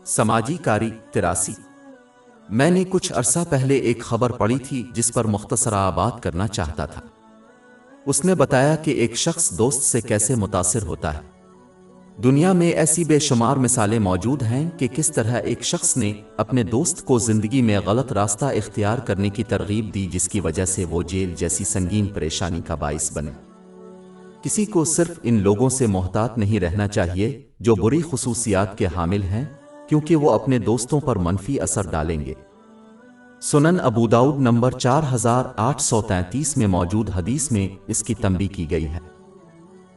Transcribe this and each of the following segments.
سماجی کاری 83۔ میں نے کچھ عرصہ پہلے ایک خبر پڑھی تھی جس پر مختصرہ بات کرنا چاہتا تھا۔ اس نے بتایا کہ ایک شخص دوست سے کیسے متاثر ہوتا ہے۔ دنیا میں ایسی بے شمار مثالیں موجود ہیں کہ کس طرح ایک شخص نے اپنے دوست کو زندگی میں غلط راستہ اختیار کرنے کی ترغیب دی، جس کی وجہ سے وہ جیل جیسی سنگین پریشانی کا باعث بنے۔ کسی کو صرف ان لوگوں سے محتاط نہیں رہنا چاہیے جو بری خصوصیات کے حامل ہیں، کیونکہ وہ اپنے دوستوں پر منفی اثر ڈالیں گے۔ سنن ابو داؤد نمبر 4833 میں موجود حدیث میں اس کی تنبیہ کی گئی ہے۔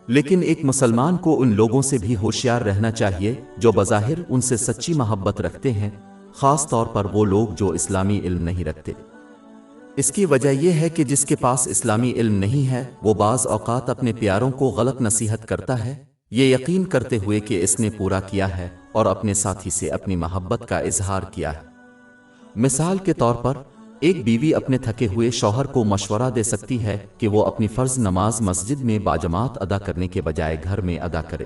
لیکن ایک مسلمان کو ان لوگوں سے بھی ہوشیار رہنا چاہیے جو بظاہر ان سے سچی محبت رکھتے ہیں، خاص طور پر وہ لوگ جو اسلامی علم نہیں رکھتے۔ اس کی وجہ یہ ہے کہ جس کے پاس اسلامی علم نہیں ہے وہ بعض اوقات اپنے پیاروں کو غلط نصیحت کرتا ہے، یہ یقین کرتے ہوئے کہ اس نے پورا کیا ہے اور اپنے ساتھی سے اپنی محبت کا اظہار کیا ہے۔ مثال کے طور پر ایک بیوی اپنے تھکے ہوئے شوہر کو مشورہ دے سکتی ہے کہ وہ اپنی فرض نماز مسجد میں باجماعت ادا کرنے کے بجائے گھر میں ادا کرے۔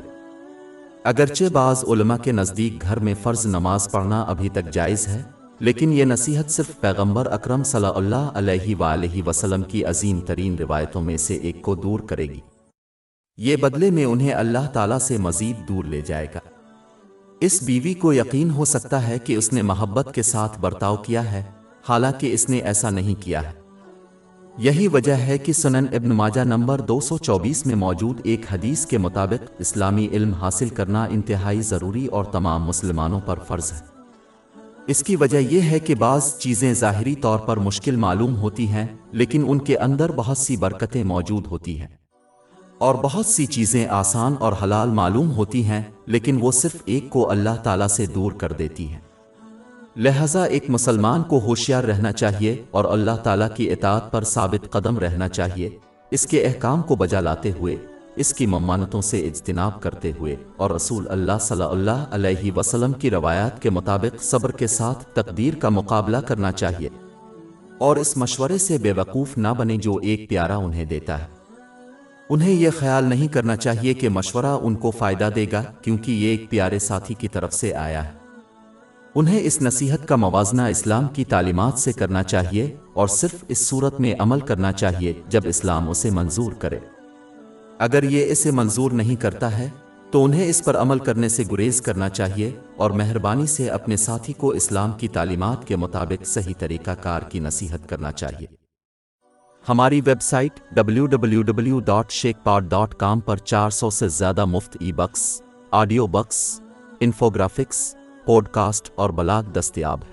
اگرچہ بعض علماء کے نزدیک گھر میں فرض نماز پڑھنا ابھی تک جائز ہے، لیکن یہ نصیحت صرف پیغمبر اکرم صلی اللہ علیہ وآلہ وسلم کی عظیم ترین روایتوں میں سے ایک کو دور کرے گی۔ یہ بدلے میں انہیں اللہ تعالیٰ سے مزید دور لے جائے گا۔ اس بیوی کو یقین ہو سکتا ہے کہ اس نے محبت کے ساتھ برتاؤ کیا ہے، حالانکہ اس نے ایسا نہیں کیا ہے۔ یہی وجہ ہے کہ سنن ابن ماجہ نمبر 224 میں موجود ایک حدیث کے مطابق اسلامی علم حاصل کرنا انتہائی ضروری اور تمام مسلمانوں پر فرض ہے۔ اس کی وجہ یہ ہے کہ بعض چیزیں ظاہری طور پر مشکل معلوم ہوتی ہیں، لیکن ان کے اندر بہت سی برکتیں موجود ہوتی ہیں، اور بہت سی چیزیں آسان اور حلال معلوم ہوتی ہیں، لیکن وہ صرف ایک کو اللہ تعالیٰ سے دور کر دیتی ہیں۔ لہٰذا ایک مسلمان کو ہوشیار رہنا چاہیے اور اللہ تعالیٰ کی اطاعت پر ثابت قدم رہنا چاہیے، اس کے احکام کو بجا لاتے ہوئے، اس کی ممانعتوں سے اجتناب کرتے ہوئے، اور رسول اللہ صلی اللہ علیہ وسلم کی روایات کے مطابق صبر کے ساتھ تقدیر کا مقابلہ کرنا چاہیے، اور اس مشورے سے بے وقوف نہ بنے جو ایک پیارا انہیں دیتا ہے۔ انہیں یہ خیال نہیں کرنا چاہیے کہ مشورہ ان کو فائدہ دے گا کیونکہ یہ ایک پیارے ساتھی کی طرف سے آیا ہے۔ انہیں اس نصیحت کا موازنہ اسلام کی تعلیمات سے کرنا چاہیے اور صرف اس صورت میں عمل کرنا چاہیے جب اسلام اسے منظور کرے۔ اگر یہ اسے منظور نہیں کرتا ہے تو انہیں اس پر عمل کرنے سے گریز کرنا چاہیے اور مہربانی سے اپنے ساتھی کو اسلام کی تعلیمات کے مطابق صحیح طریقہ کار کی نصیحت کرنا چاہیے۔ ہماری ویب سائٹ www.shekpod.com پر 400 سے زیادہ مفت e books, audio books, infographics, podcast اور بلاگ دستیاب ہے۔